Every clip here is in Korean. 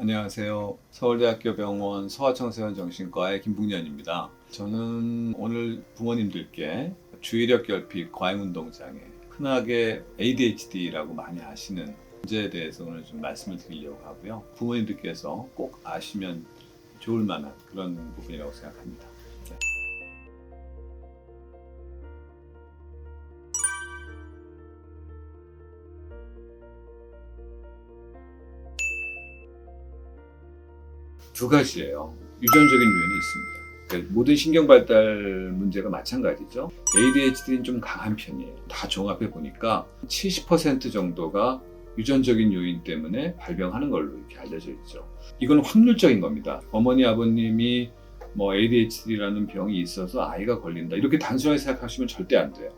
안녕하세요. 서울대학교 병원 소아청소년정신과의 김북년입니다. 저는 오늘 부모님들께 주의력 결핍 과잉운동장애, 흔하게 ADHD라고 많이 아시는 문제에 대해서 오늘 좀 말씀을 드리려고 하고요. 부모님들께서 꼭 아시면 좋을 만한 그런 부분이라고 생각합니다. 네. 두 가지예요. 유전적인 요인이 있습니다. 그러니까 모든 신경 발달 문제가 마찬가지죠. ADHD는 좀 강한 편이에요. 다 종합해 보니까 70% 정도가 유전적인 요인 때문에 발병하는 걸로 이렇게 알려져 있죠. 이건 확률적인 겁니다. 어머니, 아버님이 ADHD라는 병이 있어서 아이가 걸린다. 이렇게 단순하게 생각하시면 절대 안 돼요.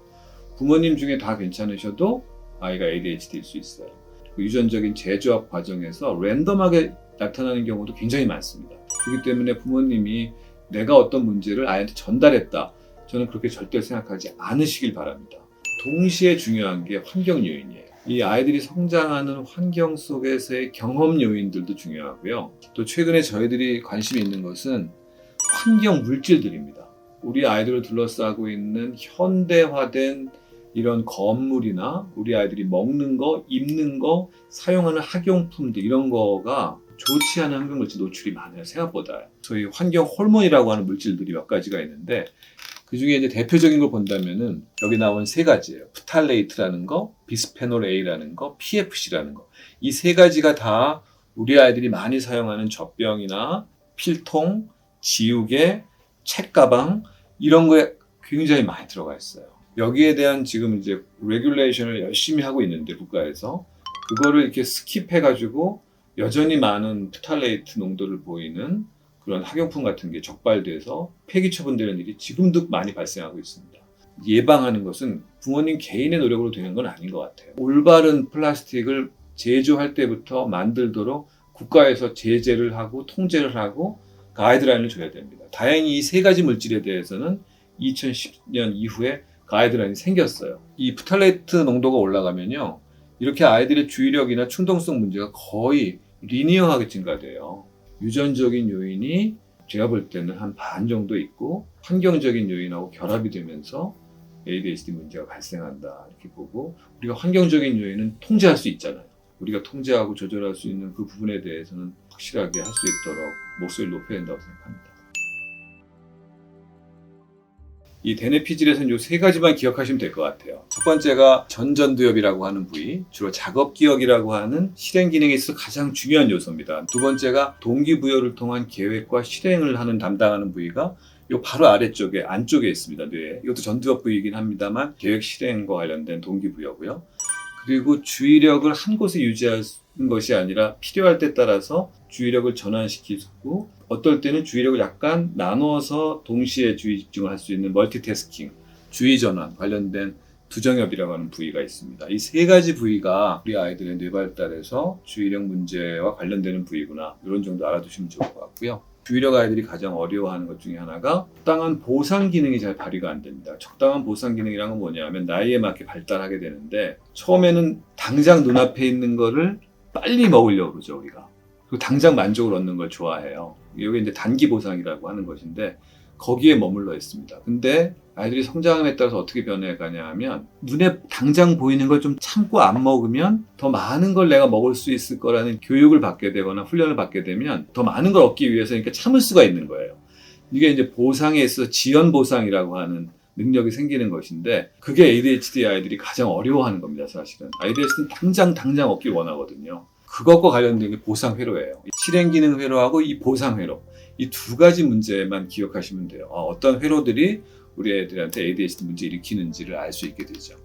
부모님 중에 다 괜찮으셔도 아이가 ADHD일 수 있어요. 유전적인 재조합 과정에서 랜덤하게 나타나는 경우도 굉장히 많습니다. 그렇기 때문에 부모님이 내가 어떤 문제를 아이한테 전달했다. 저는 그렇게 절대 생각하지 않으시길 바랍니다. 동시에 중요한 게 환경 요인이에요. 이 아이들이 성장하는 환경 속에서의 경험 요인들도 중요하고요. 또 최근에 저희들이 관심이 있는 것은 환경 물질들입니다. 우리 아이들을 둘러싸고 있는 현대화된 이런 건물이나 우리 아이들이 먹는 거, 입는 거, 사용하는 학용품들 이런 거가 좋지 않은 환경 물질 노출이 많아요. 생각보다. 소위 환경 호르몬이라고 하는 물질들이 몇 가지가 있는데 그 중에 이제 대표적인 걸 본다면은 여기 나온 세 가지예요. 프탈레이트라는 거, 비스페놀 A라는 거, PFC라는 거. 이 세 가지가 다 우리 아이들이 많이 사용하는 젖병이나 필통, 지우개, 책가방 이런 거에 굉장히 많이 들어가 있어요. 여기에 대한 지금 이제 레귤레이션을 열심히 하고 있는데 국가에서 그거를 이렇게 스킵해가지고 여전히 많은 프탈레이트 농도를 보이는 그런 학용품 같은 게 적발돼서 폐기 처분되는 일이 지금도 많이 발생하고 있습니다. 예방하는 것은 부모님 개인의 노력으로 되는 건 아닌 것 같아요. 올바른 플라스틱을 제조할 때부터 만들도록 국가에서 제재를 하고 통제를 하고 가이드라인을 줘야 됩니다. 다행히 이 세 가지 물질에 대해서는 2010년 이후에 가이드라인이 생겼어요. 이 프탈레이트 농도가 올라가면요. 이렇게 아이들의 주의력이나 충동성 문제가 거의 리니어하게 증가돼요. 유전적인 요인이 제가 볼 때는 한 반 정도 있고 환경적인 요인하고 결합이 되면서 ADHD 문제가 발생한다 이렇게 보고 우리가 환경적인 요인은 통제할 수 있잖아요. 우리가 통제하고 조절할 수 있는 그 부분에 대해서는 확실하게 할 수 있도록 목소리를 높여야 된다고 생각합니다. 이 대뇌피질에서는 이 세 가지만 기억하시면 될 것 같아요. 첫 번째가 전전두엽이라고 하는 부위, 주로 작업기억이라고 하는 실행 기능에 있어서 가장 중요한 요소입니다. 두 번째가 동기부여를 통한 계획과 실행을 하는 담당하는 부위가 이 바로 아래쪽에 안쪽에 있습니다. 뇌에. 이것도 전두엽 부위이긴 합니다만 계획 실행과 관련된 동기부여고요. 그리고 주의력을 한 곳에 유지하는 것이 아니라 필요할 때 따라서 주의력을 전환시키고 어떨 때는 주의력을 약간 나누어서 동시에 주의 집중을 할 수 있는 멀티태스킹, 주의 전환 관련된 두정엽이라고 하는 부위가 있습니다. 이 세 가지 부위가 우리 아이들의 뇌 발달에서 주의력 문제와 관련되는 부위구나 이런 정도 알아두시면 좋을 것 같고요. 주의력 아이들이 가장 어려워하는 것 중에 하나가 적당한 보상 기능이 잘 발휘가 안 됩니다. 적당한 보상 기능이란 건 뭐냐면 나이에 맞게 발달하게 되는데 처음에는 당장 눈앞에 있는 거를 빨리 먹으려고 그러죠 우리가. 그리고 당장 만족을 얻는 걸 좋아해요. 이게 이제 단기 보상이라고 하는 것인데 거기에 머물러 있습니다. 근데 아이들이 성장함에 따라서 어떻게 변해가냐 하면 눈에 당장 보이는 걸 좀 참고 안 먹으면 더 많은 걸 내가 먹을 수 있을 거라는 교육을 받게 되거나 훈련을 받게 되면 더 많은 걸 얻기 위해서 그러니까 참을 수가 있는 거예요. 이게 이제 보상에 있어서 지연 보상이라고 하는 능력이 생기는 것인데 그게 ADHD 아이들이 가장 어려워하는 겁니다. 사실은 ADHD는 당장 얻길 원하거든요. 그것과 관련된 게 보상회로예요. 실행기능 회로하고 이 보상회로 이 두 가지 문제만 기억하시면 돼요. 어떤 회로들이 우리 애들한테 ADHD 문제 일으키는지를 알 수 있게 되죠.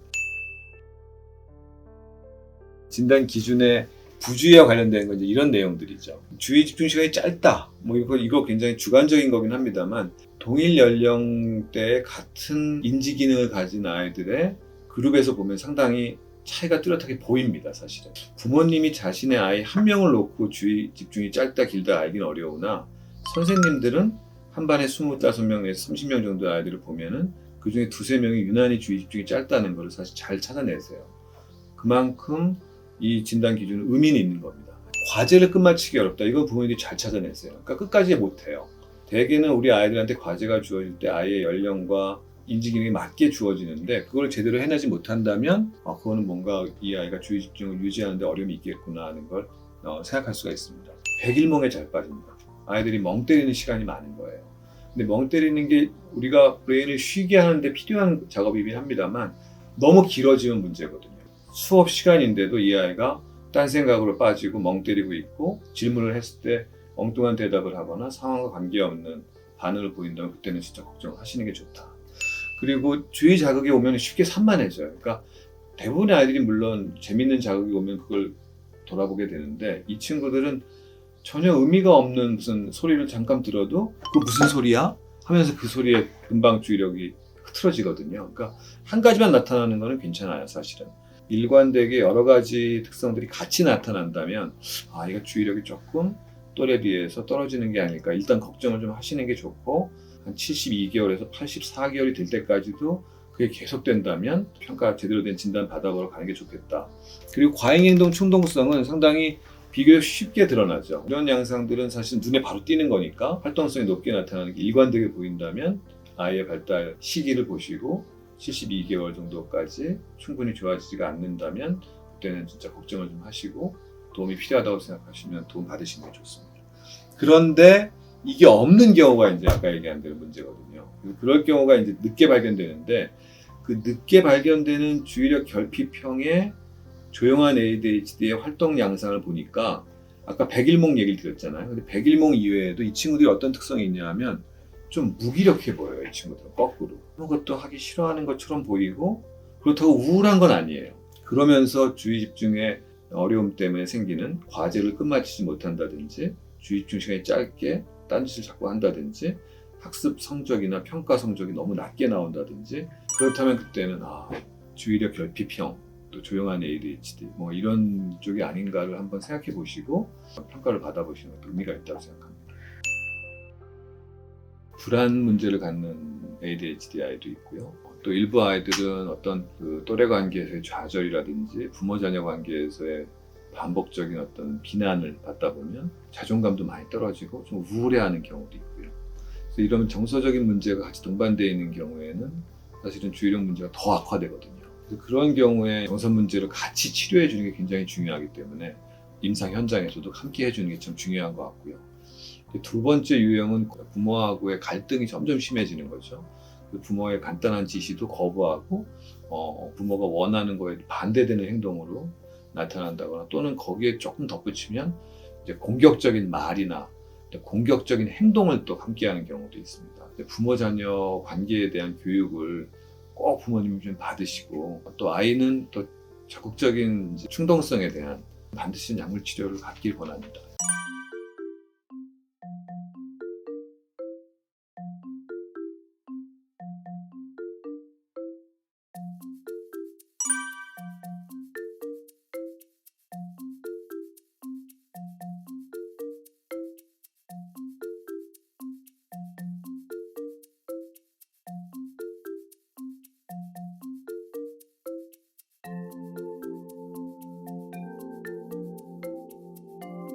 진단 기준의 부주의와 관련된 건 이제 이런 내용들이죠. 주의 집중 시간이 짧다. 이거 굉장히 주관적인 거긴 합니다만 동일 연령대의 같은 인지 기능을 가진 아이들의 그룹에서 보면 상당히 차이가 뚜렷하게 보입니다. 사실은 부모님이 자신의 아이 한 명을 놓고 주의 집중이 짧다 길다 알기는 어려우나 선생님들은 한 반에 25명에서 30명 정도의 아이들을 보면은 그 중에 두세 명이 유난히 주의 집중이 짧다는 것을 사실 잘 찾아내세요. 그만큼 이 진단 기준은 의미는 있는 겁니다. 과제를 끝마치기 어렵다. 이건 부모님들이 잘 찾아내세요. 그러니까 끝까지 못해요. 대개는 우리 아이들한테 과제가 주어질 때 아이의 연령과 인지 기능에 맞게 주어지는데 그걸 제대로 해내지 못한다면 그거는 뭔가 이 아이가 주의 집중을 유지하는 데 어려움이 있겠구나 하는 걸 생각할 수가 있습니다. 백일몽에 잘 빠집니다. 아이들이 멍 때리는 시간이 많은 거예요. 근데 멍 때리는 게 우리가 브레인을 쉬게 하는데 필요한 작업이긴 합니다만 너무 길어지면 문제거든요. 수업 시간인데도 이 아이가 딴 생각으로 빠지고 멍 때리고 있고 질문을 했을 때 엉뚱한 대답을 하거나 상황과 관계없는 반응을 보인다면 그때는 진짜 걱정하시는 게 좋다. 그리고 주의 자극이 오면 쉽게 산만해져요. 그러니까 대부분의 아이들이 물론 재밌는 자극이 오면 그걸 돌아보게 되는데 이 친구들은 전혀 의미가 없는 무슨 소리를 잠깐 들어도 그 무슨 소리야? 하면서 그 소리에 금방 주의력이 흐트러지거든요. 그러니까 한 가지만 나타나는 거는 괜찮아요, 사실은. 일관되게 여러 가지 특성들이 같이 나타난다면 이거 주의력이 조금 또래 비해서 떨어지는 게 아닐까. 일단 걱정을 좀 하시는 게 좋고 한 72개월에서 84개월이 될 때까지도 그게 계속된다면 평가 제대로 된 진단 받아보러 가는 게 좋겠다. 그리고 과잉행동 충동성은 상당히 비교적 쉽게 드러나죠. 이런 양상들은 사실 눈에 바로 띄는 거니까 활동성이 높게 나타나는 게 일관되게 보인다면 아이의 발달 시기를 보시고 72개월 정도까지 충분히 좋아지지가 않는다면 그때는 진짜 걱정을 좀 하시고 도움이 필요하다고 생각하시면 도움 받으시는 게 좋습니다. 그런데 이게 없는 경우가 이제 아까 얘기한 대로 문제거든요. 그럴 경우가 이제 늦게 발견되는데 그 늦게 발견되는 주의력 결핍형의 조용한 ADHD의 활동 양상을 보니까 아까 백일몽 얘기를 드렸잖아요. 근데 백일몽 이외에도 이 친구들이 어떤 특성이 있냐 하면 좀 무기력해 보여요. 이 친구들은 거꾸로. 아무것도 하기 싫어하는 것처럼 보이고 그렇다고 우울한 건 아니에요. 그러면서 주의 집중에 어려움 때문에 생기는 과제를 끝마치지 못한다든지 주의 집중 시간이 짧게 딴짓을 자꾸 한다든지 학습 성적이나 평가 성적이 너무 낮게 나온다든지 그렇다면 그때는 주의력 결핍형 또 조용한 ADHD 뭐 이런 쪽이 아닌가를 한번 생각해 보시고 평가를 받아보시는 것도 의미가 있다고 생각합니다. 불안 문제를 갖는 ADHD 아이도 있고요. 또 일부 아이들은 어떤 그 또래 관계에서의 좌절이라든지 부모 자녀 관계에서의 반복적인 어떤 비난을 받다 보면 자존감도 많이 떨어지고 좀 우울해하는 경우도 있고요. 그래서 이런 정서적인 문제가 같이 동반되어 있는 경우에는 사실은 주의력 문제가 더 악화되거든요. 그래서 그런 경우에 정서 문제를 같이 치료해 주는 게 굉장히 중요하기 때문에 임상 현장에서도 함께 해주는 게 참 중요한 것 같고요. 두 번째 유형은 부모하고의 갈등이 점점 심해지는 거죠. 부모의 간단한 지시도 거부하고 부모가 원하는 거에 반대되는 행동으로 나타난다거나 또는 거기에 조금 덧붙이면 이제 공격적인 말이나 공격적인 행동을 또 함께하는 경우도 있습니다. 부모 자녀 관계에 대한 교육을 꼭 부모님이 좀 받으시고 또 아이는 또 적극적인 충동성에 대한 반드시 약물 치료를 받길 권합니다.